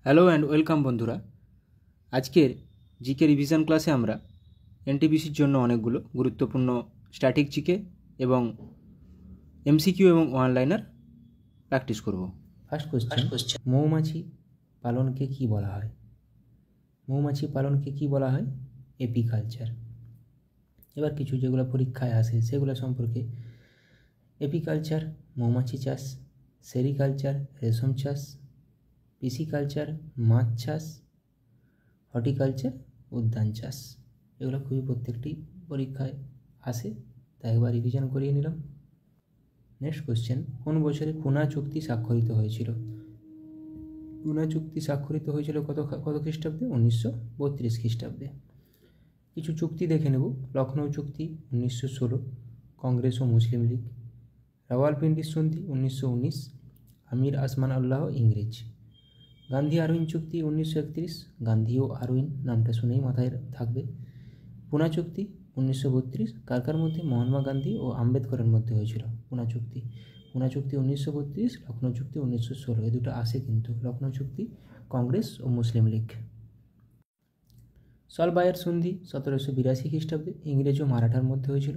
Hello and welcome বন্ধুরা। আজকের GK revision ক্লাসে আমরা এনটিপিসির জন্য অনেকগুলো গুরুত্বপূর্ণ স্ট্যাটিক জিকে এবং এমসিকিউ এবং ওয়ান লাইনার প্র্যাকটিস করব। ফার্স্ট কোশ্চেন, মৌমাছি পালনকে কি বলা হয়? মৌমাছি পালনকে কি বলা হয়? এপিকালচার। এবার কিছু যেগুলো পরীক্ষায় আসে সেগুলো সম্পর্কে। এপিকালচার মৌমাছি চাষ, সেরিকালচার রেশম চাষ, পিসিকালচার মাছ চাষ, হর্টিকালচার উদ্যান চাষ। এগুলো খুবই প্রত্যেকটি পরীক্ষায় আসে, তাই একবার রিভিশন করিয়ে নিলাম। নেক্সট কোশ্চেন, কোন বছরে পুনা চুক্তি স্বাক্ষরিত হয়েছিল? পুনা চুক্তি স্বাক্ষরিত হয়েছিল কত খ্রিস্টাব্দে? 1932 খ্রিস্টাব্দে। কিছু চুক্তি দেখে নেব। লখনৌ চুক্তি 1916, কংগ্রেস ও মুসলিম লীগ। রাওয়ালপিন্ডি সন্ধি 1919, আমির আসমান আল্লাহ ইংরেজ। গান্ধী আরউইন চুক্তি 1931, গান্ধী ও আরউইন নামটা শুনেই মাথায় থাকবে। পুনা চুক্তি 1932, কার মধ্যে? মহাত্মা গান্ধী ও আম্বেদকরের মধ্যে হয়েছিল পুনা চুক্তি। পুনা চুক্তি 1932, লখনৌ চুক্তি 1916, এ দুটো আসে কিন্তু। লখনৌ চুক্তি কংগ্রেস ও মুসলিম লীগ। সলবায়ের সন্ধি 1782 খ্রিস্টাব্দে, ইংরেজ ও মারাঠার মধ্যে হয়েছিল।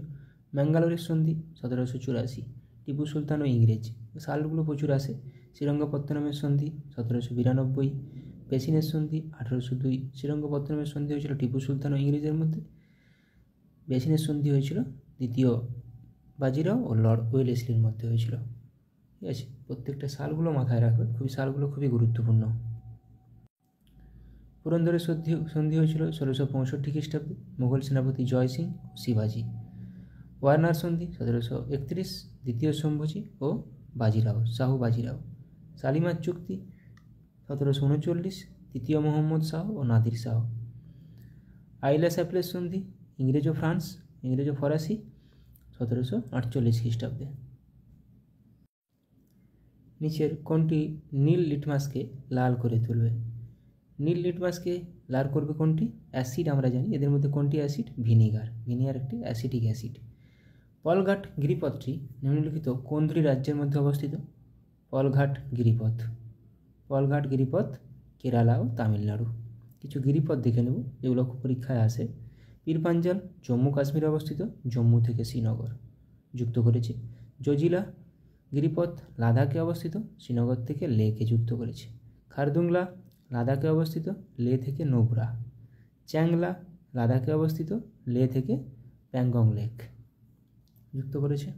ম্যাঙ্গালোরের সন্ধি 1784, টিপু সুলতান ও ইংরেজ। সালগুলো প্রচুর আসে। শ্রীরঙ্গপত্তনমের সন্ধি 1792, পেশিনের সন্ধি 1802। শ্রীরঙ্গপত্তনমের সন্ধি হয়েছিল টিপু সুলতান ও ইংরেজের মধ্যে। পেশিনের সন্ধি হয়েছিল দ্বিতীয় বাজিরাও ও লর্ড ওয়েলেসলির মধ্যে হয়েছিল। ঠিক আছে, প্রত্যেকটা সালগুলো মাথায় রাখবে, সালগুলো খুবই গুরুত্বপূর্ণ। পুরন্দরের সন্ধি হয়েছিল 1665 খ্রিস্টাব্দে, মুঘল সেনাপতি জয় সিং ও শিবাজি। ওয়ার্নার সন্ধি 1731, দ্বিতীয় শম্ভুজি ও শাহু বাজিরাও। শালিমার চুক্তি 1739, তৃতীয় মোহাম্মদ শাহ ও নাদির শাহ। আইলা স্যাপলের সন্ধি ইংরেজ ও ফরাসি 1748 খ্রিস্টাব্দে। নিচের কোনটি নীল লিটমাসকে লাল করে তুলবে? নীল লিটমাসকে লাল করবে কোনটি? অ্যাসিড আমরা জানি। এদের মধ্যে কোনটি অ্যাসিড? ভিনিগার একটি অ্যাসিটিক অ্যাসিড। পলঘাট গিরিপথটি নিম্নলিখিত কোন দুটি রাজ্যের মধ্যে অবস্থিত? পলঘাট গিরিপথ কেরালা ও তামিলনাড়ু। কিছু গিরিপথ দেখে নেব যেগুলো পরীক্ষায় আসে। পীরপাঞ্জাল জম্মু কাশ্মীরে অবস্থিত, জম্মু থেকে শ্রীনগর যুক্ত করেছে। জজিলা গিরিপথ লাদাখে অবস্থিত, শ্রীনগর থেকে লেকে যুক্ত করেছে। খারদুংলা লাদাখে অবস্থিত, লে থেকে নোবরা। চ্যাংলা লাদাখে অবস্থিত, লে থেকে প্যাংগং লেক যুক্ত করেছে।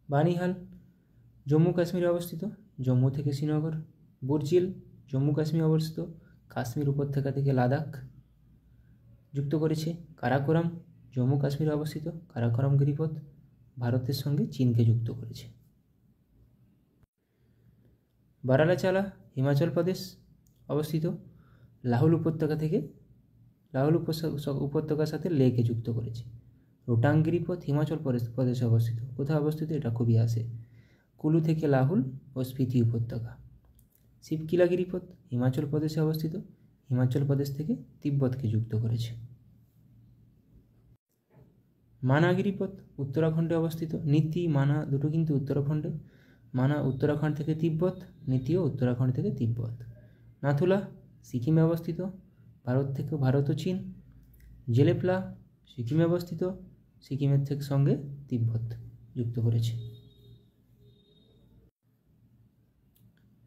বানিহাল জম্মু কাশ্মীরে অবস্থিত, জম্মু থেকে শ্রীনগর। বুরজিল জম্মু কাশ্মীরে অবস্থিত, কাশ্মীর উপত্যকা থেকে লাদাখ যুক্ত করেছে। কারাকোরাম জম্মু কাশ্মীরে অবস্থিত, কারাকোরাম গিরিপথ ভারতের সঙ্গে চীনকে যুক্ত করেছে। বারালাচালা হিমাচল প্রদেশ অবস্থিত, লাহুল উপত্যকার সাথে লেকে যুক্ত করেছে। রোটাং গিরিপথ হিমাচল প্রদেশে অবস্থিত। কোথায় অবস্থিত? এটা খুবই আসে। কুলু থেকে লাহুল ও স্পিতি উপত্যকা। শিবকিলা গিরিপথ হিমাচল প্রদেশে অবস্থিত, হিমাচল প্রদেশ থেকে তিব্বতকে যুক্ত করেছে। মানা গিরিপথ উত্তরাখণ্ডে অবস্থিত। নীতি মানা দুটো কিন্তু উত্তরাখণ্ডে। মানা উত্তরাখণ্ড থেকে তিব্বত, নীতিও উত্তরাখণ্ড থেকে তিব্বত। নাথুলা সিকিমে অবস্থিত, ভারত ও চীন। জেলেপলা সিকিমে অবস্থিত, সিকিমের থেকে সঙ্গে তিব্বত যুক্ত করেছে।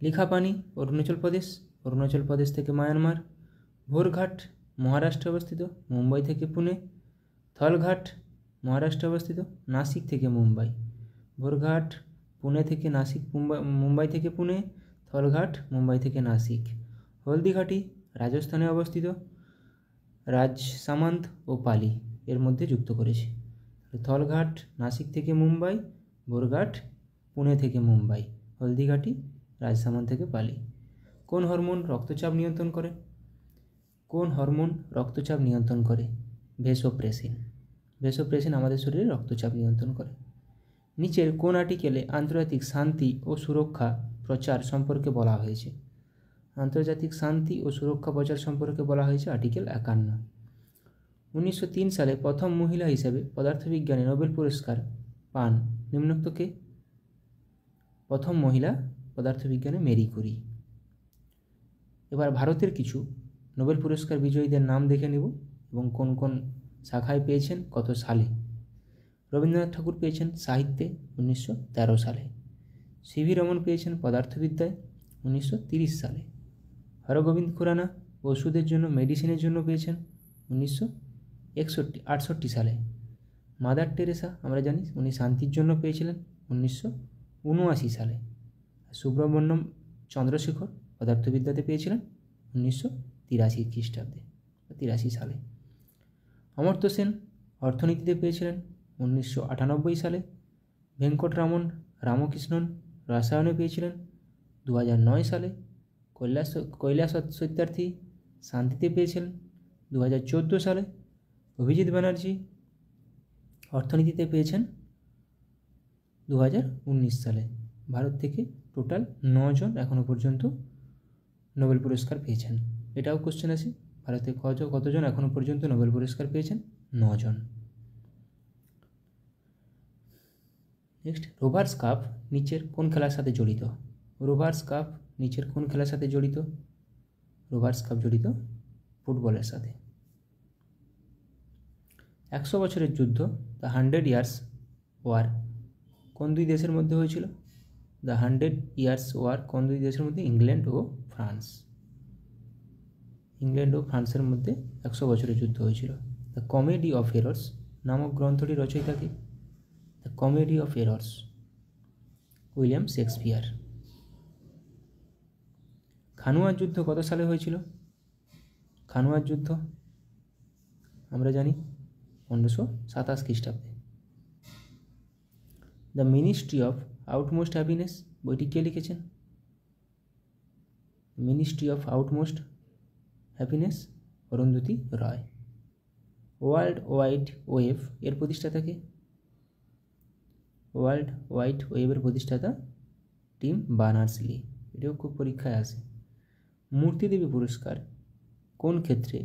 লিখাপানি অরুণাচল প্রদেশ থেকে মায়ানমার। ভোরঘাট মহারাষ্ট্রে অবস্থিত, মুম্বাই থেকে পুনে। থলঘাট মহারাষ্ট্রে অবস্থিত, নাসিক থেকে মুম্বাই। ভোরঘাট পুনে থেকে নাসিক, মুম্বাই থেকে পুনে। থলঘাট মুম্বাই থেকে নাসিক। হলদিঘাটি রাজস্থানে অবস্থিত, রাজসামান্দ ও পালি এর মধ্যে যুক্ত করেছে। থলঘাট নাসিক থেকে মুম্বাই, ভোরঘাট পুনে থেকে মুম্বাই, হলদিঘাটি রাজসামান্দ থেকে পালি। কোন হরমোন রক্তচাপ নিয়ন্ত্রণ করে? ভেসোপ্রেসিন আমাদের শরীরে রক্তচাপ নিয়ন্ত্রণ করে। নিচের কোন আর্টিকেলে আন্তর্জাতিক শান্তি ও সুরক্ষা প্রচার সম্পর্কে বলা হয়েছে? আন্তর্জাতিক শান্তি ও সুরক্ষা প্রচার সম্পর্কে বলা হয়েছে আর্টিকেল 51। 1903 সালে প্রথম মহিলা হিসেবে পদার্থবিজ্ঞানে নোবেল পুরস্কার পান নিম্নোক্তকে? প্রথম মহিলা পদার্থবিজ্ঞানে মেরি কুরি। এবার ভারতের কিছু নোবেল পুরস্কার বিজয়ীদের নাম দেখে নেব এবং কোন কোন শাখায় পেয়েছেন, কত সালে। রবীন্দ্রনাথ ঠাকুর পেয়েছেন সাহিত্যে 1913 সালে। সিভি রমন পেয়েছেন পদার্থবিদ্যায় 1930 সালে। হরগোবিন্দ খুরানা ওষুধের জন্য, মেডিসিনের জন্য পেয়েছেন 1968 সালে। মাদার টেরেসা আমরা জানি উনি শান্তির জন্য পেয়েছিলেন 1979 সালে। সুব্রমণ্যম চন্দ্রশেখর পদার্থবিদ্যাতে পেয়েছিলেন 1983 খ্রিস্টাব্দে, 83 সালে। অমর্ত্য সেন অর্থনীতিতে পেয়েছিলেন 1998 সালে। ভেঙ্কটরামন রামকৃষ্ণন রসায়নে পেয়েছিলেন 2009 সালে। কৈলাস সত্যার্থী শান্তিতে পেয়েছিলেন 2014 সালে। অভিজিৎ ব্যানার্জি অর্থনীতিতে পেয়েছেন 2019 সালে। ভারত থেকে টোটাল 9 জন এখনও পর্যন্ত নোবেল পুরস্কার পেয়েছেন। এটাও কোশ্চেন আছে, ভারতে কতজন এখনও পর্যন্ত নোবেল পুরস্কার পেয়েছেন? 9 জন। নেক্সট, রোভার্স কাপ নিচের কোন খেলার সাথে জড়িত? রোভার্স কাপ নিচের কোন খেলার সাথে জড়িত? রোভার্স কাপ জড়িত ফুটবলের সাথে। 100 বছরের যুদ্ধ, দ্য 100 ইয়ার্স ওয়ার, কোন দুই দেশের মধ্যে হয়েছিল? দ্য 100 ইয়ার্স ওয়ার কোন দুই দেশের মধ্যে? ইংল্যান্ড ও ফ্রান্স। ইংল্যান্ড ও ফ্রান্সের মধ্যে 100 বছরের যুদ্ধ হয়েছিল। দ্য কমেডি অফ এরর্স নামক গ্রন্থটি রচয়িতা কে? The comedy of errors, William Shakespeare. খানুয়ার যুদ্ধ কত সালে হয়েছিল? খানুয়ার যুদ্ধ আমরা জানি 1527 খ্রিস্টাব্দে। দ্য মিনিস্ট্রি অফ আউটমোস্ট হ্যাপিনেস বইটি কে লিখেছেন? Ministry of আউটমোস্ট happiness Arundhati Roy. World wide web এর প্রতিষ্ঠাতা কে? ওয়ার্ল্ড ওয়াইড ওয়েবের প্রতিষ্ঠাতা টিম বার্নার্স-লি। এটাও খুব পরীক্ষায় আসে। মূর্তিদেবী পুরস্কার কোন ক্ষেত্রে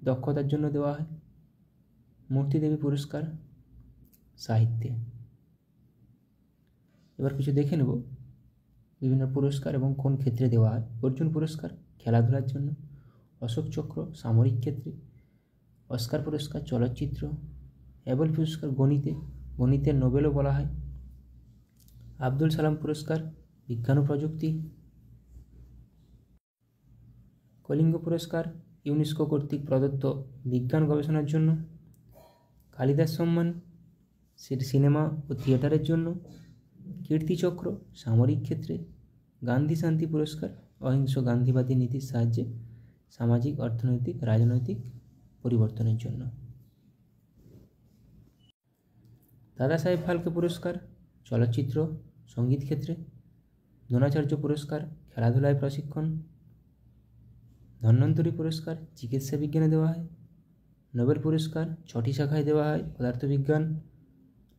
দক্ষতার জন্য দেওয়া হয়? মূর্তিদেবী পুরস্কার সাহিত্যে। এবার কিছু দেখে নেব বিভিন্ন পুরস্কার এবং কোন ক্ষেত্রে দেওয়া হয়। অর্জুন পুরস্কার খেলাধুলার জন্য, অশোক চক্র সামরিক ক্ষেত্রে, অস্কার পুরস্কার চলচ্চিত্র, অ্যাবেল পুরস্কার গণিতে, গণিতের নোবেলও বলা হয়, আব্দুল সালাম পুরস্কার বিজ্ঞান ও প্রযুক্তি, কলিঙ্গ পুরস্কার ইউনেস্কো কর্তৃক প্রদত্ত বিজ্ঞান গবেষণার জন্য, কালিদাস সম্মান সিনেমা ও থিয়েটারের জন্য, কীর্তিচক্র সামরিক ক্ষেত্রে, গান্ধী শান্তি পুরস্কার অহিংস গান্ধীবাদী নীতির সাহায্যে সামাজিক, অর্থনৈতিক, রাজনৈতিক পরিবর্তনের জন্য, দাদা সাহেব ফালকে পুরস্কার চলচ্চিত্র সঙ্গীত ক্ষেত্রে, দ্রোণাচার্য পুরস্কার খেলাধুলায় প্রশিক্ষণ, ধন্বন্তরী পুরস্কার চিকিৎসা বিজ্ঞানে দেওয়া হয়, নোবেল পুরস্কার 6টি শাখায় দেওয়া হয়: পদার্থবিজ্ঞান,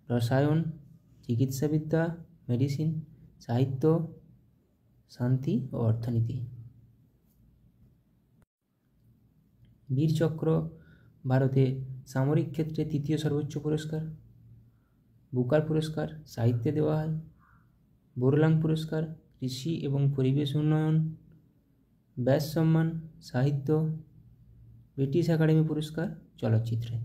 রসায়ন, চিকিৎসাবিদ্যা, মেডিসিন, সাহিত্য, শান্তি ও অর্থনীতি। বীরচক্র ভারতে সামরিক ক্ষেত্রে 3য় সর্বোচ্চ পুরস্কার। বুকার পুরস্কার সাহিত্যে দেওয়া হয়। বোরলাং পুরস্কার কৃষি এবং পরিবেশ উন্নয়ন। ব্যাস সম্মান সাহিত্য। ব্রিটিশ একাডেমি পুরস্কার চলচ্চিত্রে।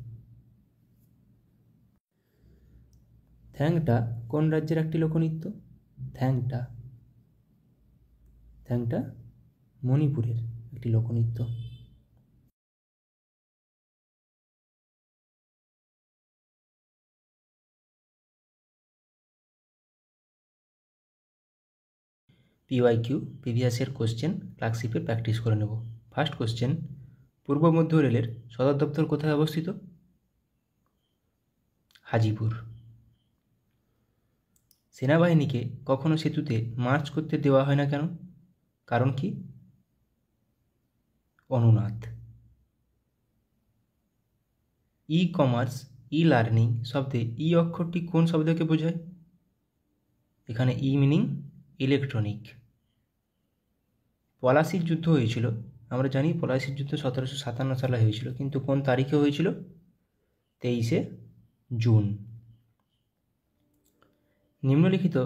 থ্যাংটা কোন রাজ্যের একটি লোকনৃত্য? থ্যাংটা মণিপুরের একটি লোকনৃত্য। পিওয়াইকিউ প্রিভিয়াস ইয়ার কোশ্চেন ক্লার্কশিপের প্র্যাকটিস করে নেব। ফার্স্ট কোশ্চেন, পূর্ব মধ্য রেলের সদর দপ্তর কোথায় অবস্থিত? হাজিপুর। সেনাবাহিনীকে কখনো সেতুতে মার্চ করতে দেওয়া হয় না কেন? কারণ কি? অনুনাদ। ই কমার্স, ই লার্নিং শব্দে ই অক্ষরটি কোন শব্দকে বোঝায়? এখানে ই মিনিং ইলেকট্রনিক। পলাশির যুদ্ধ হয়েছিল, আমরা জানি পলাশির যুদ্ধ 1757 সালে হয়েছিল, কিন্তু কোন তারিখে হয়েছিল? 23শে জুন। নিম্নলিখিত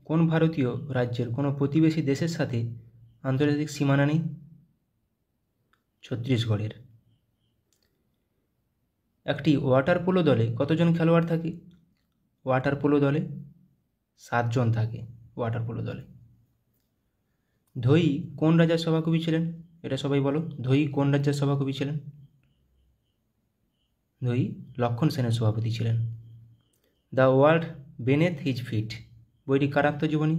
কোন ভারতীয় রাজ্যের কোনো প্রতিবেশী দেশের সাথে আন্তর্জাতিক সীমানা নেই? ছত্তিশগড়ের। একটি ওয়াটার পোলো দলে কতজন খেলোয়াড় থাকে? ওয়াটার পোলো দলে 7 জন থাকে ওয়াটার পোলো দলে। ধোয়ী কোন রাজার সভাকবি ছিলেন? এটা সবাই বলো, ধোয়ী কোন রাজ্যের সভাকবি ছিলেন? ধোয়ী লক্ষণ সেনের সভাপতি ছিলেন। দ্য ওয়ার্ল্ড বেনেথ হিজ ফিট বইটি কার আত্মজীবনী?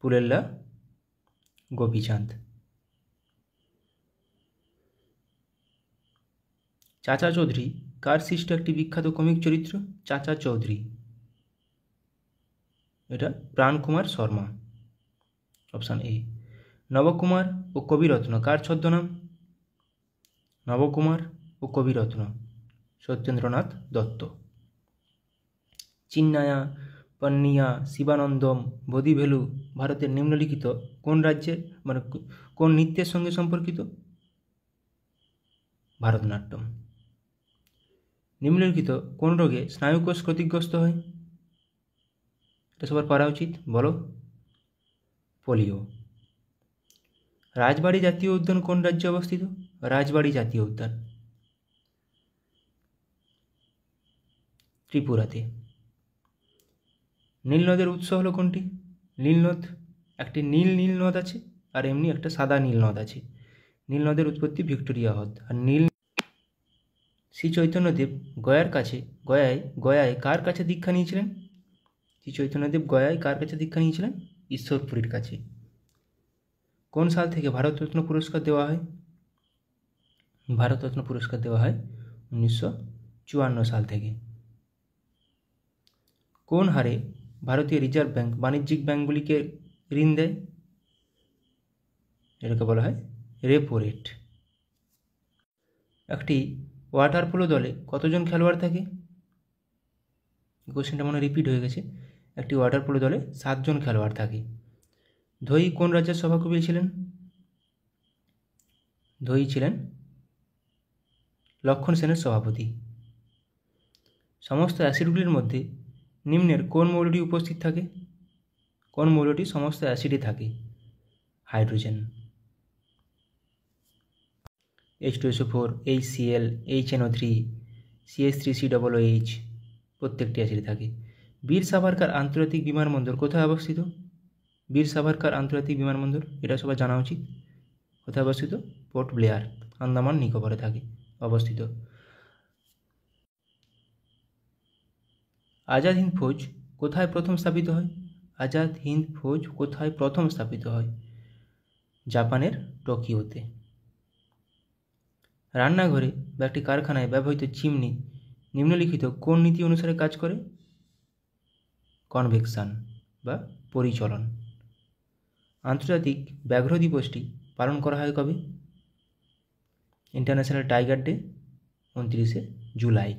পুলেল্লা গোপীচাঁদ। চাচা চৌধুরী কার সৃষ্ট একটি বিখ্যাত কমিক চরিত্র? চাচা চৌধুরী, এটা প্রাণকুমার শর্মা, অপশান এ। নবকুমার ও কবিরত্ন কার ছদ্মনাম? নবকুমার ও কবিরত্ন সত্যেন্দ্রনাথ দত্ত। চিন্নায়া, পন্নিয়া, শিবানন্দম, বোধিভেলু ভারতের নিম্নলিখিত কোন রাজ্যের কোন নৃত্যের সঙ্গে সম্পর্কিত? ভারতনাট্যম। নিম্নলিখিত কোন রোগে স্নায়ুকোষ ক্ষতিগ্রস্ত হয়? এটা সবার পারা উচিত, বলো। পোলিও। রাজবাড়ী জাতীয় উদ্যান কোন রাজ্যে অবস্থিত? রাজবাড়ী জাতীয় উদ্যান ত্রিপুরাতে। নীল নদের উৎস হলো কোনটি? নীল নদ, একটি নীল নীল নদ আছে আর এমনি একটা সাদা নীল নদ আছে। নীল নদের উৎপত্তি ভিক্টোরিয়া হ্রদ। আর নীল শ্রী চৈতন্যদেব গয়ায় কার কাছে দীক্ষা নিয়েছিলেন? শ্রী চৈতন্যদেব গয়ায় কার কাছে দীক্ষা নিয়েছিলেন? ঈশ্বরপুরীর কাছে। কোন সাল থেকে ভারতরত্ন পুরস্কার দেওয়া হয়? ভারতরত্ন পুরস্কার দেওয়া হয় 1954 সাল থেকে। কোন হারে ভারতীয় রিজার্ভ ব্যাংক বাণিজ্যিক ব্যাংকগুলিকে ঋণ দেয়? এটাকে বলা হয় রেপো রেট। একটি ওয়াটার পোলো দলে কতজন খেলোয়াড় থাকে? কোশ্চেনটা মনে রিপিট হয়ে গেছে। একটি ওয়াটার পোলো দলে 7 জন খেলোয়াড় থাকে। ধোয়ী কোন রাজ্যের সভাকবি ছিলেন? ধোয়ী ছিলেন লক্ষণ সেনের সভাপতি। সমস্ত অ্যাসিডগুলির মধ্যে নিম্নের কোন মৌলটি উপস্থিত থাকে? কোন মৌলটি সমস্ত অ্যাসিডে থাকে? Hydrogen. H2SO4, HCl, HNO3, CH3COOH প্রত্যেকটি অ্যাসিডে থাকে। বীর সাভারকার আন্তর্জাতিক বিমানবন্দর কোথায় অবস্থিত? বীর সাভারকার আন্তর্জাতিক বিমানবন্দর, এটা সবার জানা উচিত। কোথায় অবস্থিত? পোর্ট ব্লেয়ার, আন্দামান নিকোবরে থাকে অবস্থিত। আজাদ হিন্দ ফৌজ কোথায় প্রথম স্থাপিত হয়? আজাদ হিন্দ ফৌজ কোথায় প্রথম স্থাপিত হয়? জাপানের টোকিওতে। রান্নাঘরে বা একটি কারখানায় ব্যবহৃত চিমনি নিম্নলিখিত কোন নীতি অনুসারে কাজ করে? কনভেকশন বা পরিচলন। আন্তর্জাতিক ব্যাঘ্র দিবসটি পালন করা হয় কবে? ইন্টারন্যাশনাল টাইগার ডে 29শে জুলাই।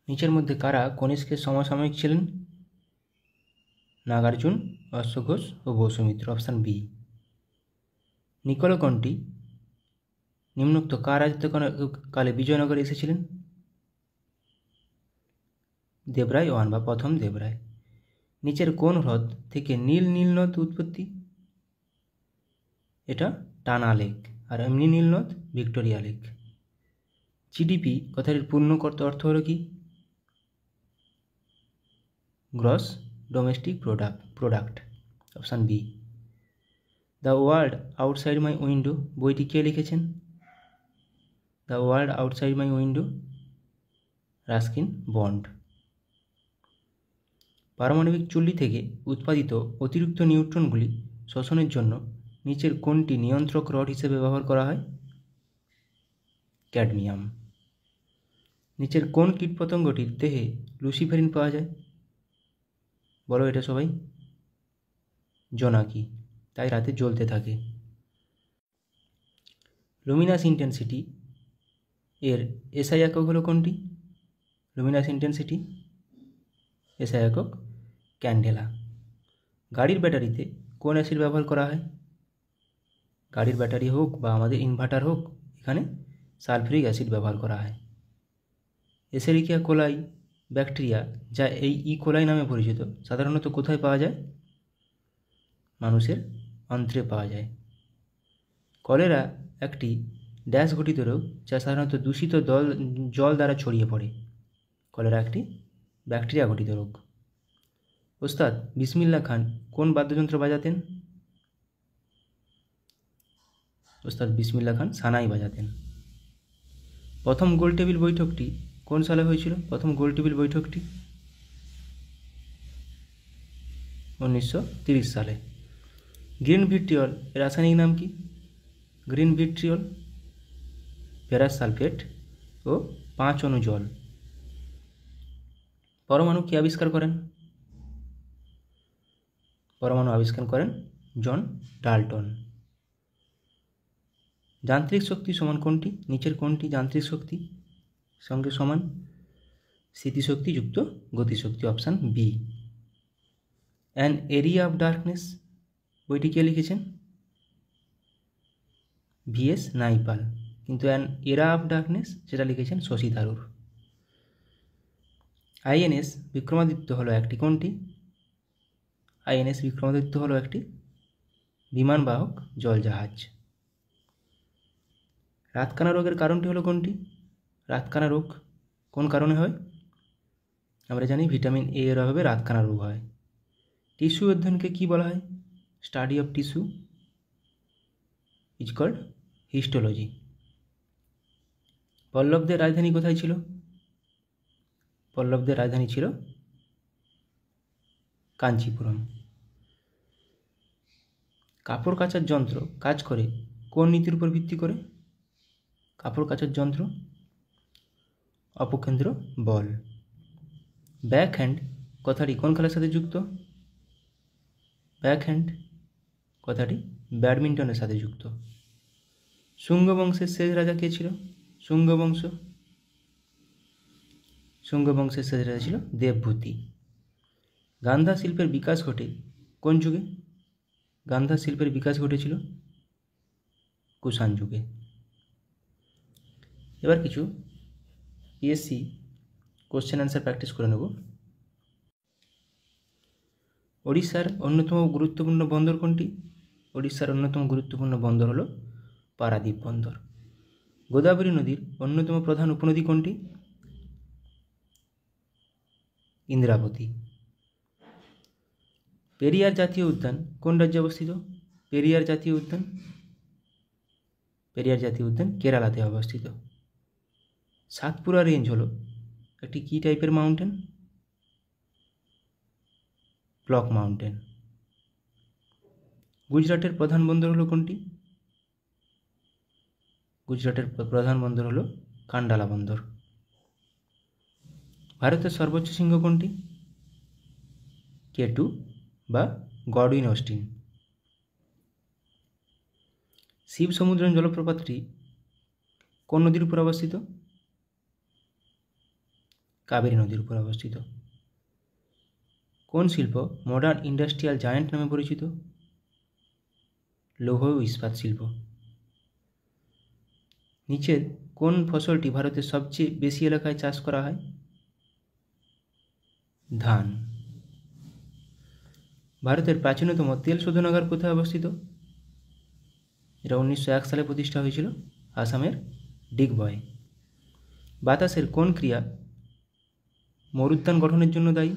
নিচের মধ্যে কারা কনিষ্কের সমসাময়িক ছিলেন? নাগার্জুন, অশ্বঘোষ ও বসুমিত্র, অপশান বি। নিকলকণ্ঠী নিম্নোক্ত কার রাজত্বকালে বিজয়নগরে এসেছিলেন? দেবরায় ওয়ান বা প্রথম দেবরায়। নিচের কোন হ্রদ থেকে নীল নীল নদ উৎপত্তি? এটা টানা লেক, আর এমনি নীল নদ ভিক্টোরিয়া লেক। জিডিপি কথাটির পূর্ণ অর্থ হলো কি? Gross domestic product, option B. The world outside my window বইটি কে লিখেছেন? The world outside my window, Ruskin Bond. পারমাণবিক চুল্লি থেকে উৎপাদিত অতিরিক্ত নিউট্রনগুলি শোষণের জন্য নিচের কোনটি নিয়ন্ত্রক রড হিসেবে ব্যবহার করা হয়? ক্যাডমিয়াম। নিচের কোন কীটপতঙ্গটির দেহে লুসিফেরিন পাওয়া যায়? বলো এটা সবাই। জোনাকি, তাই রাতে জ্বলতে থাকে। লুমিনাস ইন্টেন্সিটি এর এসআই একক হলো কোনটি? লুমিনাস ইন্টেন্সিটি এসআই একক ক্যান্ডেলা। গাড়ির ব্যাটারিতে কোন অ্যাসিড ব্যবহার করা হয়? গাড়ির ব্যাটারি হোক বা আমাদের ইনভার্টার হোক, এখানে সালফিউরিক অ্যাসিড ব্যবহার করা হয়। এসেরিকিয়া কোলাই ব্যাকটেরিয়া, যা এই কোলাই নামে পরিচিত, সাধারণত কোথায় পাওয়া যায়? মানুষের অন্ত্রে পাওয়া যায়। কলেরা একটি ড্যাশ ঘটিত রোগ যা সাধারণত দূষিত জল দ্বারা ছড়িয়ে পড়ে। কলেরা একটি ব্যাকটেরিয়া ঘটিত রোগ। ওস্তাদ বিসমিল্লাহ খান কোন বাদ্যযন্ত্র বাজাতেন? ওস্তাদ বিসমিল্লাহ খান সানাই বাজাতেন। প্রথম গোলটেবিল বৈঠকটি কোন সালে হয়েছিল? প্রথম গোলটেবিল বৈঠকটি 1930 সালে। গ্রিন ভিট্রিয়ল এর রাসায়নিক নাম কি? গ্রিন ভিট্রিয়ল ফেরাস সালফেট ও 5 অণু জল। পরমাণু কে আবিষ্কার করেন? পরমাণু আবিষ্কার করেন জন ডাল্টন। যান্ত্রিক শক্তি সমান কোনটি? নিচের কোনটি যান্ত্রিক শক্তি সঙ্গে সমান? স্থিতিশক্তি যুক্ত গতিশক্তি, option B. An area of darkness বইটি কে লিখেছেন? ভিএস নাইপাল। কিন্তু অ্যান এরা অফ ডার্কনেস সেটা লিখেছেন শশী থারুর। আইএনএস বিক্রমাদিত্য হলো একটি কোনটি? আইএনএস বিক্রমাদিত্য হলো একটি বিমানবাহক জলজাহাজ। রাতকানা রোগের কারণটি হলো কোনটি? রাতকানা রোগ কোন কারণে হয়? আমরা জানি ভিটামিন এ এর অভাবে রাতকানা রোগ হয়। টিস্যু অধ্যয়নকে কী বলা হয়? Study of tissue is called histology. পল্লবদের রাজধানী কোথায় ছিল? পল্লবদের রাজধানী ছিল কাঞ্চিপুরম। কাপড় কাচার যন্ত্র কাজ করে কোন নীতির উপর ভিত্তি করে? কাপড় কাচার যন্ত্র অপকেন্দ্র বল। ব্যাক হ্যান্ড কথাটি কোন খেলার সাথে যুক্ত? ব্যাক হ্যান্ড কথাটি ব্যাডমিন্টনের সাথে যুক্ত। শুঙ্গ বংশের শেষ রাজা কে ছিল? শুঙ্গ বংশের শেষ রাজা ছিল দেবভূতি। গান্ধা শিল্পের বিকাশ ঘটে কোন যুগে? গান্ধা শিল্পের বিকাশ ঘটেছিল কুষাণ যুগে। এবার কিছু পিএসসি কোশ্চেন অ্যান্সার প্র্যাকটিস করে নেব। ওড়িশার অন্যতম গুরুত্বপূর্ণ বন্দর কোনটি? ওড়িশার অন্যতম গুরুত্বপূর্ণ বন্দর হলো পারাদ্বীপ বন্দর। গোদাবরী নদীর অন্যতম প্রধান উপনদী কোনটি? ইন্দ্রাবতী। পেরিয়ার জাতীয় উদ্যান কোন রাজ্যে অবস্থিত? পেরিয়ার জাতীয় উদ্যান কেরালাতে অবস্থিত। সাতপুরা রেঞ্জ হলো একটি কী টাইপের মাউন্টেন? Block mountain. গুজরাটের প্রধান বন্দর হলো কোনটি? গুজরাটের প্রধান বন্দর হলো কান্ডালা বন্দর। ভারতের সর্বোচ্চ শৃঙ্গ কোনটি? K2 বা গডউইন অস্টিন। শিব সমুদ্রম জলপ্রপাতটি কোন নদীর উপর অবস্থিত? কাবেরী নদীর উপর অবস্থিত। কোন শিল্প মডার্ন ইন্ডাস্ট্রিয়াল জায়ান্ট নামে পরিচিত? লৌহ ও ইস্পাত শিল্প। নিচের কোন ফসলটি ভারতের সবচেয়ে বেশি এলাকায় চাষ করা হয়? ধান। ভারতের প্রাচীনতম তেল শোধনাগার কোথায় অবস্থিত? এটা 1901 সালে প্রতিষ্ঠা হয়েছিল আসামের ডিগবয়ে। বাতাসের কোন ক্রিয়া মরুদ্যান গঠনের জন্য দায়ী?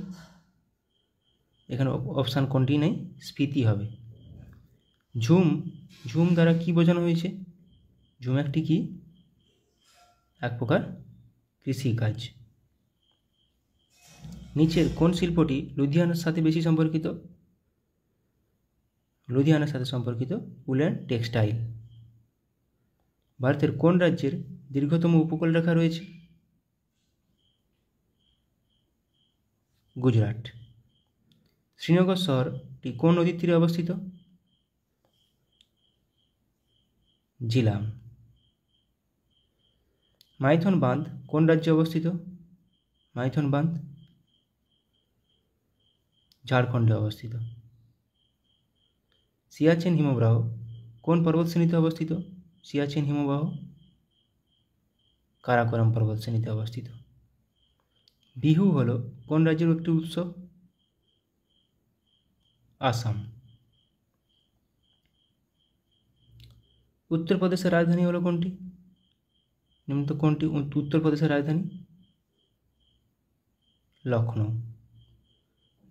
এখানে অপশান কোনটি নেই, স্ফীতি হবে। ঝুম দ্বারা কি বোঝানো হয়েছে? ঝুম একটি কি? এক প্রকার কৃষিকাজ। নিচের কোন শিল্পটি লুধিয়ানার সাথে বেশি সম্পর্কিত? লুধিয়ানার সাথে সম্পর্কিত উল অ্যান্ড টেক্সটাইল। ভারতের কোন রাজ্যের দীর্ঘতম উপকূলরেখা রয়েছে? গুজরাট। শ্রীনগর শহরটি কোন নদীর তীরে অবস্থিত? জিলাম। মাইথন বাঁধ কোন রাজ্যে অবস্থিত? মাইথন বাঁধ ঝাড়খণ্ডে অবস্থিত। সিয়াচেন হিমবাহ কোন পর্বতশ্রেণীতে অবস্থিত? সিয়াচেন হিমবাহ কারাকোরাম পর্বতশ্রেণীতে অবস্থিত। বিহু হলো কোন রাজ্যের একটি উৎসব? আসাম। উত্তরপ্রদেশের রাজধানী হলো কোনটি? নিম্নলিখিত কোনটি উত্তরপ্রদেশের রাজধানী? লখনৌ।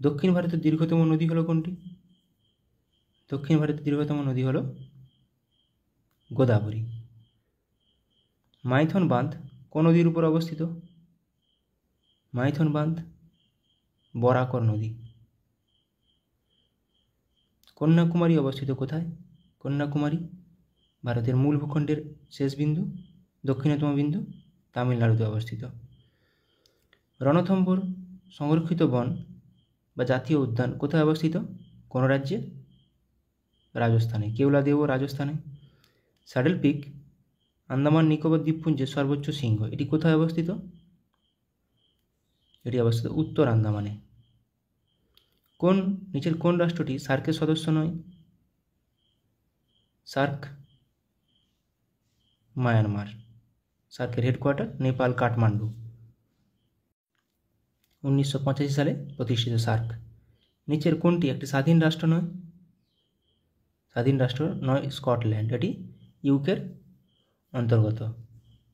দক্ষিণ ভারতের দীর্ঘতম নদী হলো কোনটি? দক্ষিণ ভারতের দীর্ঘতম নদী হলো গোদাবরী। মাইথন বাঁধ কোন নদীর উপর অবস্থিত? মাইথন বাঁধ বরাকর নদী। কন্যাকুমারী অবস্থিত কোথায়? কন্যাকুমারী ভারতের মূল ভূখণ্ডের শেষ বিন্দু, দক্ষিণতম বিন্দু, তামিলনাড়ুতে অবস্থিত। রণথম্ভোর সংরক্ষিত বন বা জাতীয় উদ্যান কোথায় অবস্থিত? কোন রাজ্যে? রাজস্থানে। কেওলাদেও রাজস্থানে। স্যাডেল পিক আন্দামান নিকোবর দ্বীপপুঞ্জের সর্বোচ্চ শৃঙ্গ, এটি কোথায় অবস্থিত? এটি অবস্থিত উত্তর আন্দামানে। নিচের কোন রাষ্ট্রটি সার্কের সদস্য নয়? SAARC Myanmar. সার্কের হেডকোয়ার্টার নেপাল কাঠমান্ডু। 1985 সালে প্রতিষ্ঠিত সার্ক। নিচের কোনটি একটি স্বাধীন রাষ্ট্র নয়? স্বাধীন রাষ্ট্র নয় স্কটল্যান্ড, এটি ইউকের অন্তর্গত।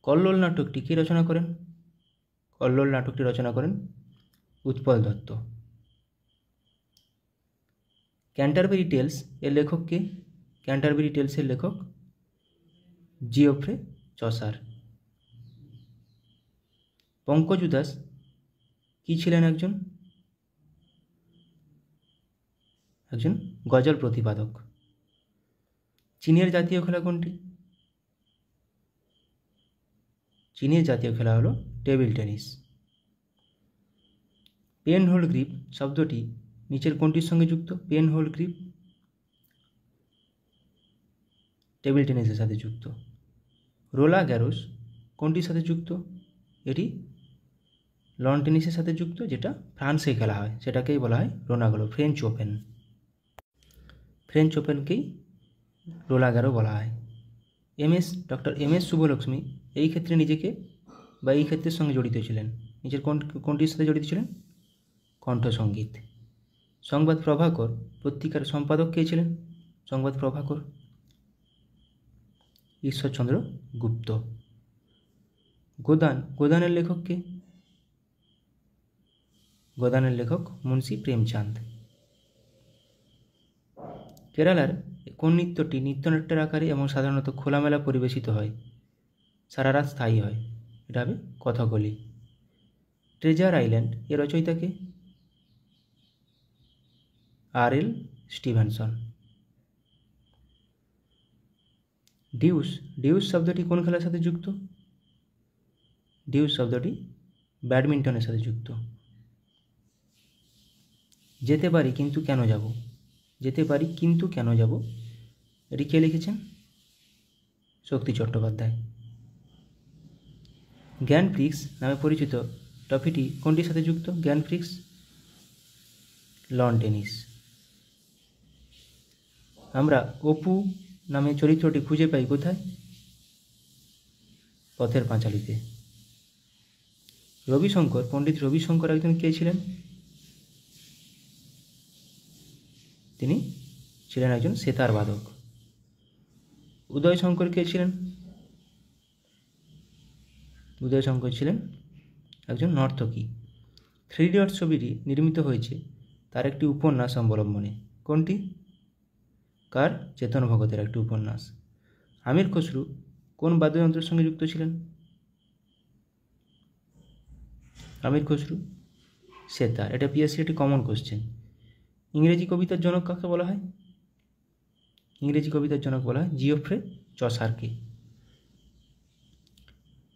কল্লোল নাটকটি কে রচনা করেন? কল্লোল নাটকটি রচনা করেন উৎপল দত্ত। ক্যান্টারবেরি টেলস এর লেখক কে? ক্যান্টারবেরি টেলসের লেখক জিওফ্রে চসার। পঙ্কজ উদাস কি ছিলেন? একজন গজল প্রতিপাদক। চীনের জাতীয় খেলা কোনটি? চীনের জাতীয় খেলা হলো table tennis. Pen hold grip শব্দটি নিচের কোনটির সঙ্গে যুক্ত? পেন হোল্ড গ্রিপ টেবিল টেনিসের সাথে যুক্ত। রোলা গ্যারোস কোনটির সাথে যুক্ত? এটি লন টেনিসের সাথে যুক্ত, যেটা ফ্রান্সে খেলা হয়, সেটাকেই বলা হয় রোনাগলো, ফ্রেঞ্চ ওপেন। ফ্রেঞ্চ ওপেনকেই রোলা গ্যারো বলা হয়। ডক্টর এম এস শুভলক্ষ্মী এই ক্ষেত্রে নিজেকে বা এই ক্ষেত্রের সঙ্গে জড়িত ছিলেন। নিজের কোনটির সাথে জড়িত ছিলেন? কণ্ঠসঙ্গীত। সংবাদ প্রভাকর পত্রিকার সম্পাদক কে ছিলেন? সংবাদ প্রভাকর ঈশ্বরচন্দ্র গুপ্ত। গোদানের লেখক কে? গোদানের লেখক মুন্সি প্রেমচাঁদ। কেরালার কোন নৃত্যটি নৃত্যনাট্যের আকারে এবং সাধারণত খোলামেলা পরিবেশিত হয়, সারা রাত স্থায়ী হয়? এটা হবে কথাকলি। ট্রেজার আইল্যান্ড এর রচয়িতা কে? আর.এল. স্টিভেনসন। ডিউস শব্দটি কোন খেলার সাথে যুক্ত? ডিউস শব্দটি ব্যাডমিন্টনের সাথে যুক্ত। যেতে পারি কিন্তু কেন যাব? যেতে পারি কিন্তু কেন যাব, এটি কে লিখেছেন? শক্তি চট্টোপাধ্যায়। গ্র্যান্ড প্রিক্স নামে পরিচিত ট্রফিটি কোনটির সাথে যুক্ত? Grand Prix loan tennis. আমরা অপু নামে চরিত্রটি খুঁজে পাই কোথায়? পথের পাঁচালীতে। পণ্ডিত রবিশঙ্কর একজন কে ছিলেন? তিনি ছিলেন একজন সেতার বাদক। উদয়শঙ্কর কে ছিলেন? উদয়শঙ্কর ছিলেন একজন নর্তকী। 3 ইডিয়টস ছবিটি নির্মিত হয়েছে তার একটি উপন্যাস অবলম্বনে। কোনটি? কার? চেতন ভগতের একটি উপন্যাস। আমির খসরু কোন বাদ্যযন্ত্রের সঙ্গে যুক্ত ছিলেন? আমির খসরু সেতার। এটা পিএসসি একটি কমন কোশ্চেন। ইংরেজি কবিতার জনক কাকে বলা হয়? ইংরেজি কবিতার জনক বলা হয় জিওফ্রে চসারকে।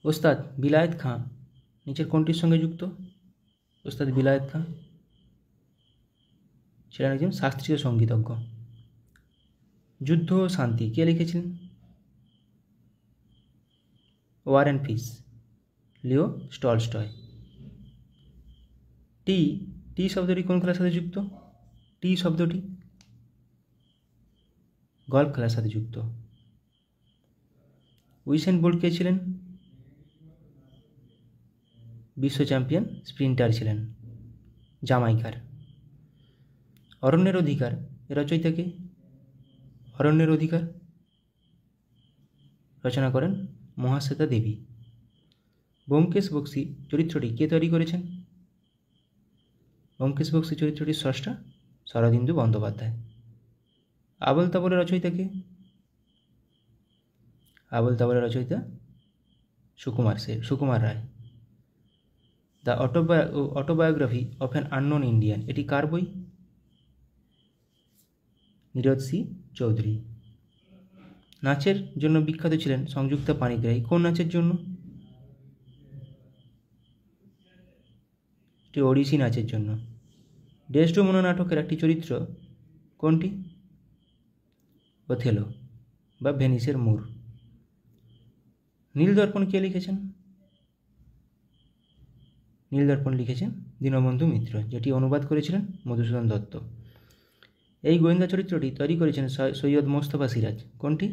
ওস্তাদ বিলায়েত খাঁ নিচের কোনটির সঙ্গে যুক্ত? ওস্তাদ বিলায়েত খাঁ ছিলেন একজন শাস্ত্রীয় সঙ্গীতজ্ঞ। যুদ্ধ ও শান্তি কে লিখেছিলেন? War and peace Leo Tolstoy. Tee শব্দটি কোন খেলার সাথে যুক্ত? টি শব্দটি গল্ফ খেলার সাথে যুক্ত। উইসেন বোল্ট কে ছিলেন? বিশ্ব চ্যাম্পিয়ন স্প্রিন্টার ছিলেন, জামাইকার। অরণ্যের অধিকার এর রচয়িতা কে? অরণ্যের অধিকার রচনা করেন মহাশ্বেতা দেবী। ব্যোমকেশ বক্সী চরিত্রটি কে তৈরি করেছেন? ব্যোমকেশ বক্সী চরিত্রটির স্রষ্টা শরদিন্দু বন্দ্যোপাধ্যায়। আবোল তাবোলের রচয়িতা কে? আবোল তাবোলের রচয়িতা Sukumar Ray. The autobiography of an unknown Indian, এটি কার বই? নীরদ সি চৌধুরী। নাচের জন্য বিখ্যাত ছিলেন সংযুক্তা পাণিগ্রাহী, কোন নাচের জন্য? এটি ওড়িশি নাচের জন্য। ডেসডেমোনা নাটকের একটি চরিত্র কোনটি? ওথেলো বা ভেনিসের মূর। নীলদর্পণ কে লিখেছেন? নীলদর্পণ লিখেছেন দীনবন্ধু মিত্র, যেটি অনুবাদ করেছিলেন মধুসূদন দত্ত। এই গোয়েন্দা চরিত্রটি তৈরি করেছেন সৈয়দ মোস্তফা সিরাজ, কোনটি?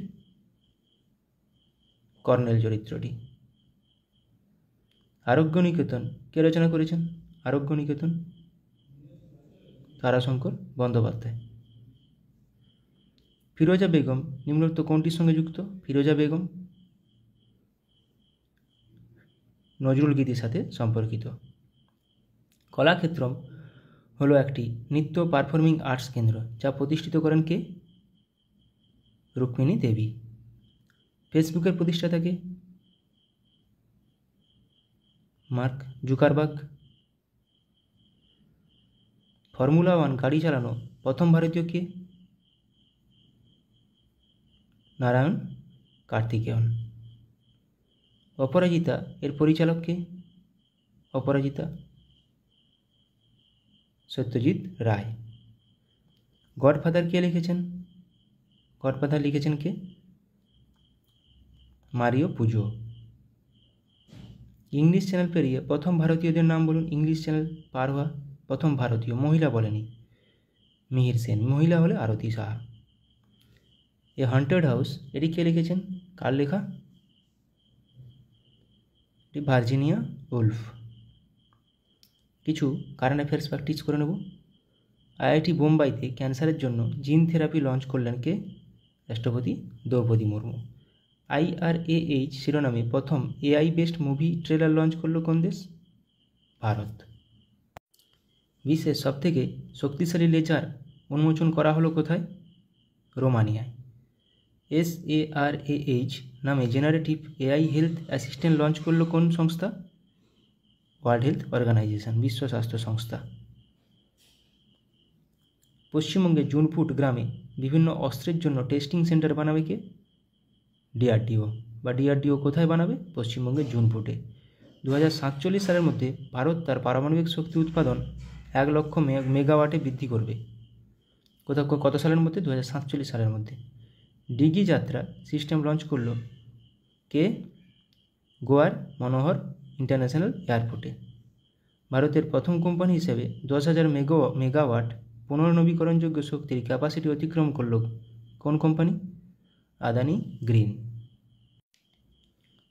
কর্নেল চরিত্রটি। আরোগ্য নিকেতন কে রচনা করেছেন? আরোগ্য নিকেতন তারাশঙ্কর বন্দ্যোপাধ্যায়। ফিরোজা বেগম নিম্নোক্ত কোনটির সঙ্গে যুক্ত? ফিরোজা বেগম নজরুল গীতির সাথে সম্পর্কিত। কলাক্ষেত্রম হলো একটি নৃত্য পারফর্মিং আর্টস কেন্দ্র, যা প্রতিষ্ঠিত করেন কে? রুক্মিণী দেবী। ফেসবুকের প্রতিষ্ঠাতা কে? Mark Zuckerberg. ফর্মুলা 1 গাড়ি চালানো প্রথম ভারতীয় কে? নারায়ণ কার্তিকেয়ন। অপরাজিতা এর পরিচালক কে? অপরাজিতা সত্যজিৎ রায়। গডফাদার কে লিখেছেন? গডফাদার লিখেছেন কে? মারিও পুজো। ইংলিশ চ্যানেল পেরিয়ে প্রথম ভারতীয়দের নাম বলুন। ইংলিশ চ্যানেল পার হওয়া প্রথম ভারতীয়, মহিলা বলেনি, মিহির সেন, মহিলা হলে আরতি সাহা। এ হন্টেড হাউস এটি কে লিখেছেন? কার লেখা? এটি ভার্জিনিয়া উলফ। কিছু কারেন্ট অ্যাফেয়ার্স প্র্যাকটিস করে নেব। আইআইটি বোম্বাইতে ক্যান্সারের জন্য জিন থেরাপি লঞ্চ করলেন কে? রাষ্ট্রপতি দ্রৌপদী মুর্মু। IRAH শিরোনামে প্রথম AI based movie trailer launch করল কোন দেশ? ভারত। বিশ্বের সবথেকে শক্তিশালী লেজার উন্মোচন করা হলো কোথায়? রোমানিয়ায়। SARAH নামে generative AI health assistant launch করলো কোন সংস্থা? ওয়ার্ল্ড হেলথ অর্গানাইজেশন, বিশ্ব স্বাস্থ্য সংস্থা। পশ্চিমবঙ্গের জুনপুট গ্রামে বিভিন্ন অস্ত্রের জন্য টেস্টিং সেন্টার বানাবে কে? DRDO। বা DRDO কোথায় বানাবে? পশ্চিমবঙ্গের জুনপুটে। 2047 সালের মধ্যে ভারত তার পারমাণবিক শক্তি উৎপাদন 1 লক্ষ মেগাওয়াটে বৃদ্ধি করবে। কত সালের মধ্যে? 2047 সালের মধ্যে। ডিগি যাত্রা সিস্টেম লঞ্চ করল কে? গোয়ার মনোহর ইন্টারন্যাশনাল এয়ারপোর্টে। ভারতের প্রথম কোম্পানি হিসেবে 10,000 মেগাওয়াট পুনর্নবীকরণযোগ্য শক্তির ক্যাপাসিটি অতিক্রম করল কোন কোম্পানি? আদানি গ্রিন।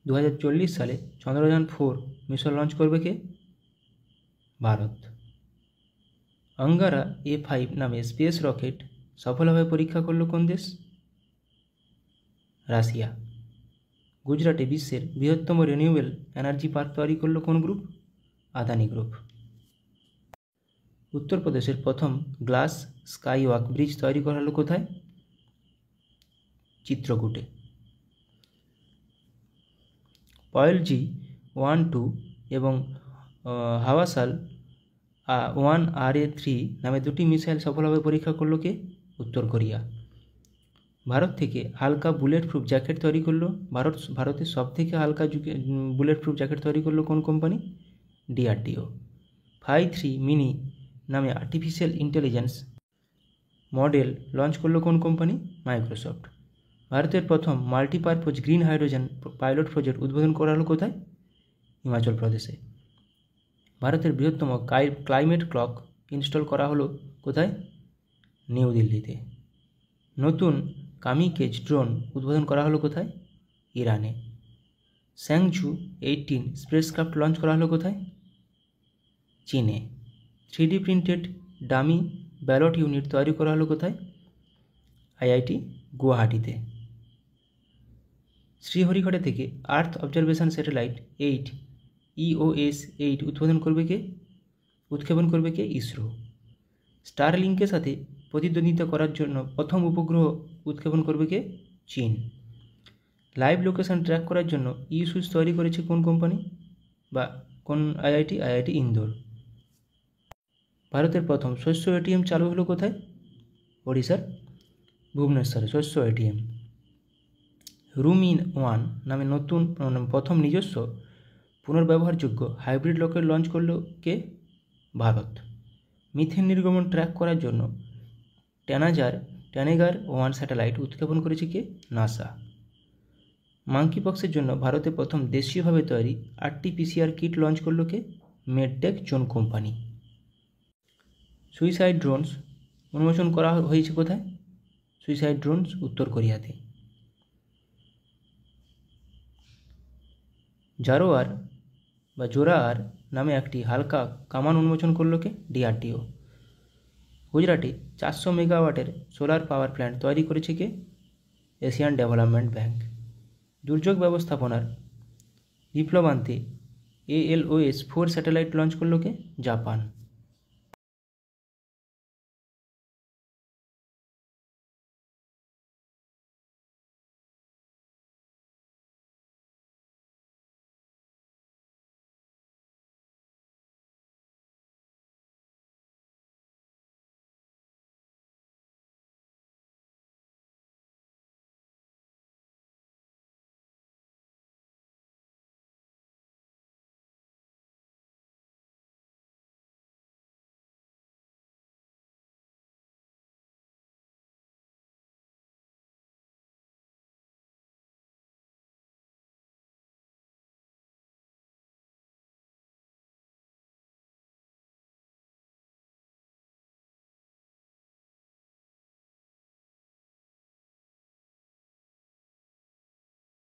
2040 সালে চন্দ্রযান 4 মিশন লঞ্চ করবে কে? ভারত। অঙ্গারা A5 নামে স্পেস রকেট সফলভাবে পরীক্ষা করল কোন দেশ? রাশিয়া। গুজরাটে বিশ্বের বৃহত্তম রিনিউয়েবল এনার্জি পার্ক তৈরি করল কোন গ্রুপ? আদানি গ্রুপ। উত্তরপ্রদেশের প্রথম গ্লাস স্কাইওয়াক ব্রিজ তৈরি করা হলো কোথায়? চিত্রকূটে। পয়েল-জি 1-2 এবং হাওয়াসাল 1RA3 নামে দুটি মিসাইল সফলভাবে পরীক্ষা করল কে? উত্তর কোরিয়া। ভারত থেকে হালকা বুলেট প্রুফ জ্যাকেট তৈরি করলো ভারতের সবথেকে হালকা বুলেট প্রুফ জ্যাকেট তৈরি করলো কোন কোম্পানি? DRDO। Phi 3 মিনি নামে আর্টিফিশিয়াল ইন্টেলিজেন্স মডেল লঞ্চ করলো কোন কোম্পানি? মাইক্রোসফট। ভারতের প্রথম multipurpose green hydrogen pilot project উদ্বোধন করা হলো কোথায়? হিমাচল প্রদেশে। ভারতের বৃহত্তম ক্লাইমেট ক্লক ইনস্টল করা হলো কোথায়? নিউ দিল্লিতে। নতুন কামিকেজ ড্রোন উদ্বোধন করা হলো কোথায়? ইরানে। স্যাংঝু 18 স্পেসক্রাফট লঞ্চ করা হলো কোথায়? চীনে। 3D printed dummy ballot unit তৈরি করা হলো কোথায়? IIT গুয়াহাটিতে। শ্রীহরিকোটা থেকে আর্থ অবজারভেশন স্যাটেলাইট 8 EOS 8 উৎক্ষেপণ করবে কে? ইসরো। স্টারলিংকের সাথে প্রতিদ্বন্দ্বিতা করার জন্য প্রথম উপগ্রহ উৎক্ষেপণ করবে কে? চীন। লাইভ লোকেশন ট্র্যাক করার জন্য সুইচ তৈরি করেছে কোন কোম্পানি বা কোন আইআইটি? আইআইটি ইন্দোর। ভারতের প্রথম শস্য এটিএম চালু হলো কোথায়? ওড়িশার ভুবনেশ্বরে শস্য এটিএম। রুম ইন ওয়ান নামে নতুন প্রথম নিজস্ব পুনর্ব্যবহারযোগ্য হাইব্রিড রকেট লঞ্চ করলো কে? ভারত। মিথেন নির্গমন ট্র্যাক করার জন্য ট্যানেগার 1 স্যাটেলাইট উৎক্ষেপণ করেছে কে? নাসা। মাঙ্কি পক্সের জন্য ভারতে প্রথম দেশীয়ভাবে তৈরি RT-PCR কিট লঞ্চ করলো কে? Medtech zone company. Suicide drones উন্মোচন করা হয়েছে কোথায়? সুইসাইড ড্রোনস উত্তর কোরিয়াতে। জোরার নামে একটি হালকা কামান উন্মোচন করলো কে? DRDO। গুজরাটে 400 মেগাওয়াটের সোলার পাওয়ার প্ল্যান্ট তৈরি করেছে কে? Asian development bank. দুর্যোগ ব্যবস্থাপনার বিপ্লব আনতে ALOS 4 স্যাটেলাইট লঞ্চ করলো কে? জাপান।